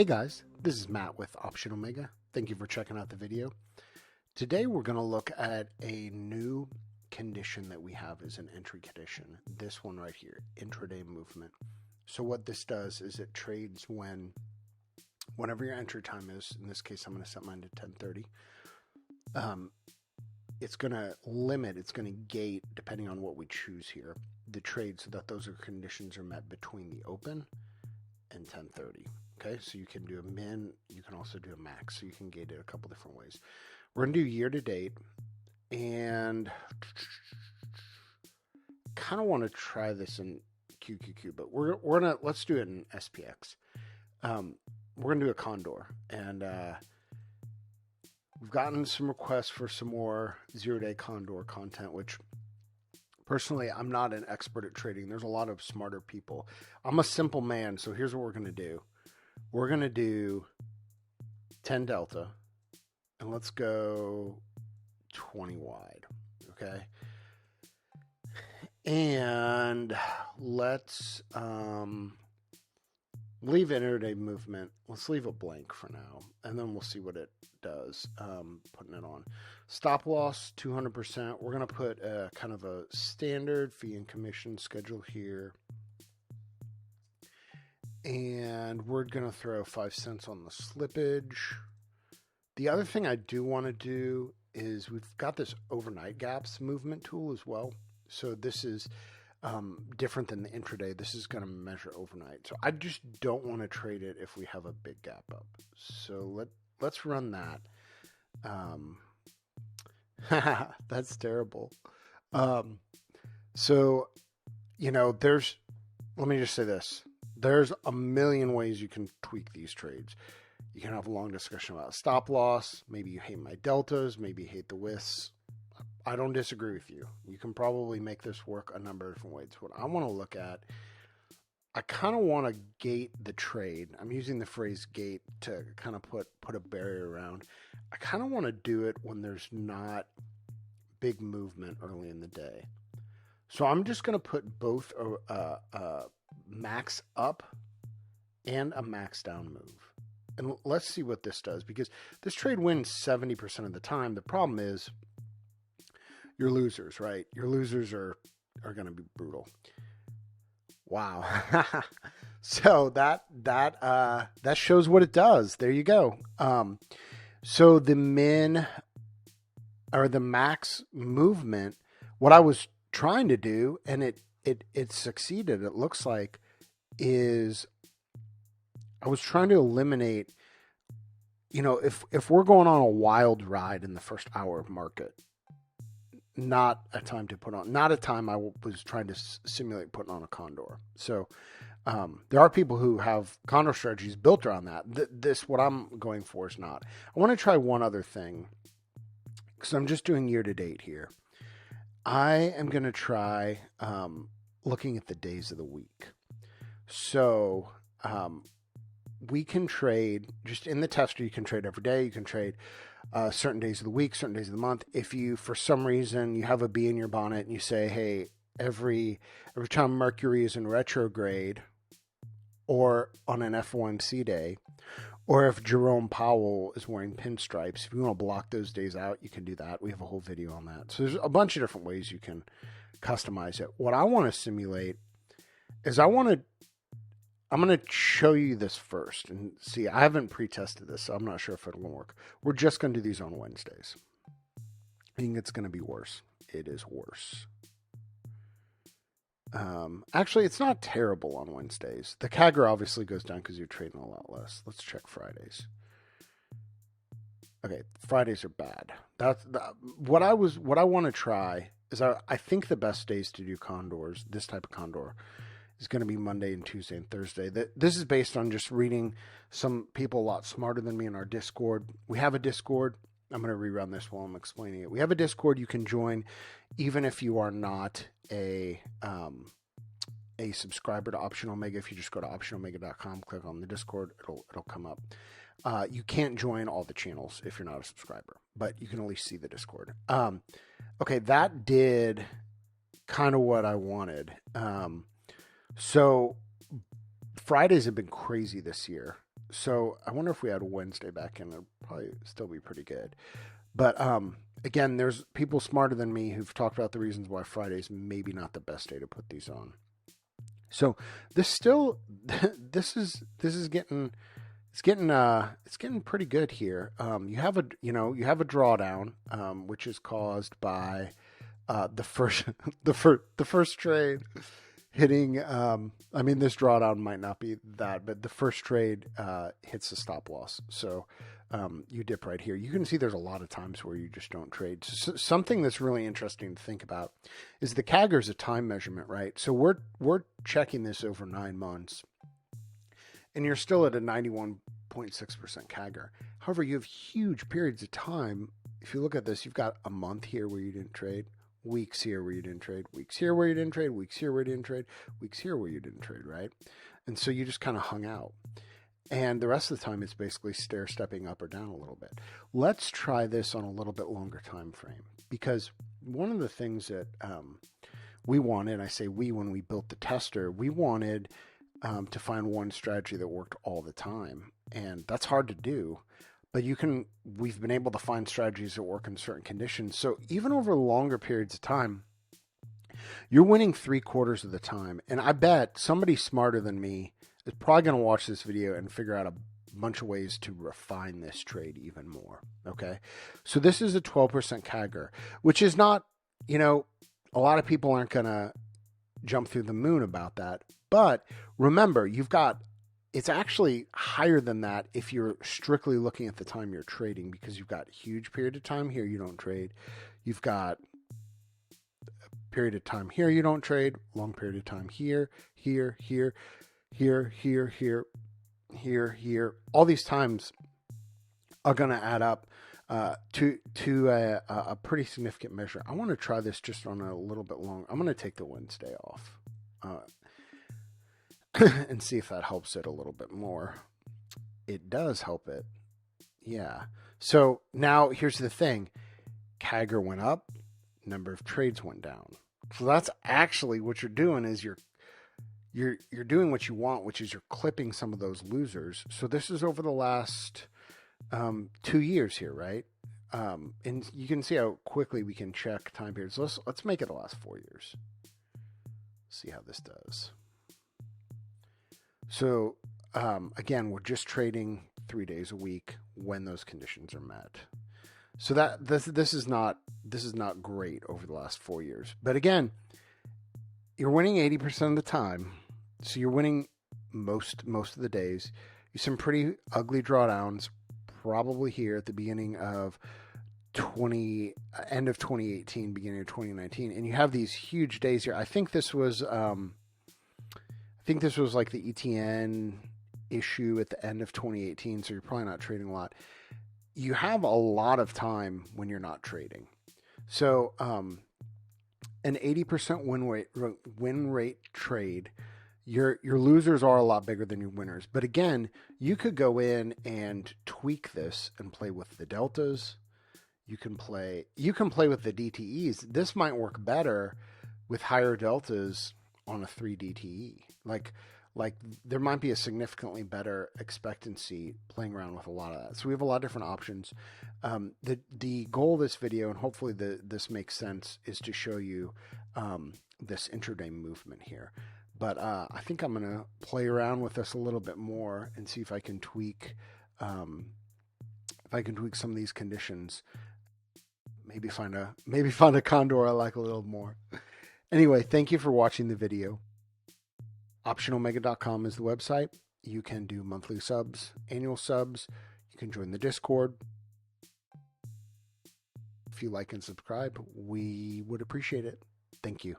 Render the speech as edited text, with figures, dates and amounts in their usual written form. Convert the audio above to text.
Hey guys, this is Matt with Option Omega. Thank you for checking out the video. Today we're going to look at a new condition that we have as an entry condition. This one right here, intraday movement. So what this does is it trades whenever your entry time is. In this case, I'm going to set mine to 10:30. It's going to limit, it's going to gate, depending on what we choose here, the trade so that those conditions are met between the open and 10:30. Okay, so you can do a min, you can also do a max, so you can gate it a couple different ways. We're going to do year to date, and kind of want to try this in QQQ, but let's do it in SPX. We're going to do a Condor, and we've gotten some requests for some more zero-day Condor content, which personally, I'm not an expert at trading. There's a lot of smarter people. I'm a simple man, so here's what we're going to do. We're going to do 10 delta, and let's go 20 wide, okay? And let's leave intraday movement. Let's leave it blank for now, and then we'll see what it does, putting it on. Stop loss, 200%. We're going to put a kind of a standard fee and commission schedule here. And we're going to throw 5 cents on the slippage. The other thing I do want to do is we've got this overnight gaps movement tool as well. So this is different than the intraday. This is going to measure overnight. So I just don't want to trade it if we have a big gap up. So let's run that. That's terrible. So, let me just say this. There's a million ways you can tweak these trades. You can have a long discussion about stop loss. Maybe you hate my deltas. Maybe you hate the withs. I don't disagree with you. You can probably make this work a number of different ways. What I want to look at, I kind of want to gate the trade. I'm using the phrase gate to kind of put a barrier around. I kind of want to do it when there's not big movement early in the day. So I'm just going to put both max up and a max down move. And let's see what this does, because this trade wins 70% of the time. The problem is your losers, right? Your losers are going to be brutal. Wow. So that shows what it does. There you go. So the min or the max movement, what I was trying to do, and it succeeded, it looks like, is I was trying to eliminate, if we're going on a wild ride in the first hour of market, not a time I was trying to simulate putting on a Condor. So there are people who have Condor strategies built around that. This, what I'm going for, is not. I want to try one other thing, because I'm just doing year to date here. I am going to try looking at the days of the week. So we can trade, just in the tester, you can trade every day. You can trade certain days of the week, certain days of the month. If you, for some reason, you have a bee in your bonnet and you say, hey, every time Mercury is in retrograde, or on an FOMC day, or if Jerome Powell is wearing pinstripes, if you want to block those days out, you can do that. We have a whole video on that. So there's a bunch of different ways you can customize it. What I want to simulate is I'm going to show you this first. And see, I haven't pre-tested this, so I'm not sure if it'll work. We're just going to do these on Wednesdays. I think it's going to be worse. It is worse. Actually, it's not terrible on Wednesdays. The CAGR obviously goes down because you're trading a lot less. Let's check Fridays. Okay, Fridays are bad. What I want to try is I think the best days to do Condors, this type of Condor, is going to be Monday and Tuesday and Thursday. This is based on just reading some people a lot smarter than me in our Discord. We have a Discord. I'm going to rerun this while I'm explaining it. We have a Discord you can join even if you are not a subscriber to Option Omega. If you just go to optionomega.com, click on the Discord, it'll come up. You can't join all the channels if you're not a subscriber, but you can at least see the Discord. Okay, that did kind of what I wanted. So Fridays have been crazy this year. So I wonder if we had a Wednesday back in, it'd probably still be pretty good. But again, there's people smarter than me who've talked about the reasons why Friday's maybe not the best day to put these on. So this still, this is getting it's getting pretty good here. You have a drawdown, which is caused by the first the first trade hitting. I mean, this drawdown might not be that, but the first trade hits the stop loss. So you dip right here. You can see there's a lot of times where you just don't trade. So something that's really interesting to think about is the CAGR is a time measurement, right? So we're checking this over 9 months, and you're still at a 91.6% CAGR. However, you have huge periods of time. If you look at this, you've got a month here where you didn't trade, weeks here where you didn't trade, weeks here where you didn't trade, weeks here where you didn't trade, weeks here where you didn't trade, right? And so you just kind of hung out. And the rest of the time, it's basically stair-stepping up or down a little bit. Let's try this on a little bit longer time frame, because one of the things that we wanted, I say we when we built the tester, we wanted to find one strategy that worked all the time. And that's hard to do, but we've been able to find strategies that work in certain conditions. So even over longer periods of time, you're winning 3/4 of the time. And I bet somebody smarter than me is probably going to watch this video and figure out a bunch of ways to refine this trade even more. Okay. So this is a 12% CAGR, which is not, a lot of people aren't going to jump through the moon about that. But remember, it's actually higher than that if you're strictly looking at the time you're trading, because you've got a huge period of time here you don't trade. You've got a period of time here you don't trade, long period of time here, here, here, here, here, here, here, here. All these times are going to add up to a pretty significant measure. I want to try this just on a little bit long. I'm going to take the Wednesday off and see if that helps it a little bit more. It does help it. Yeah. So now here's the thing. CAGR went up, number of trades went down. So that's actually what you're doing is you're doing what you want, which is you're clipping some of those losers. So this is over the last 2 years here, right? And you can see how quickly we can check time periods. Let's make it the last 4 years. See how this does. So again, we're just trading 3 days a week when those conditions are met. So that this is not great over the last 4 years. But again, you're winning 80% of the time. So you're winning most of the days. You some pretty ugly drawdowns, probably here at the beginning of end of 2018, beginning of 2019, and you have these huge days here. I think this was like the ETN issue at the end of 2018. So you're probably not trading a lot. You have a lot of time when you're not trading. So an 80% win rate trade, your losers are a lot bigger than your winners. But again, you could go in and tweak this and play with the deltas. You can play with the DTEs. This might work better with higher deltas on a 3 DTE. Like there might be a significantly better expectancy playing around with a lot of that. So we have a lot of different options. The goal of this video, and hopefully this makes sense, is to show you this intraday movement here. But I think I'm going to play around with this a little bit more and see if I can tweak some of these conditions. Maybe find a condor I like a little more. Anyway, thank you for watching the video. Optionomega.com is the website. You can do monthly subs, annual subs. You can join the Discord. If you like and subscribe, we would appreciate it. Thank you.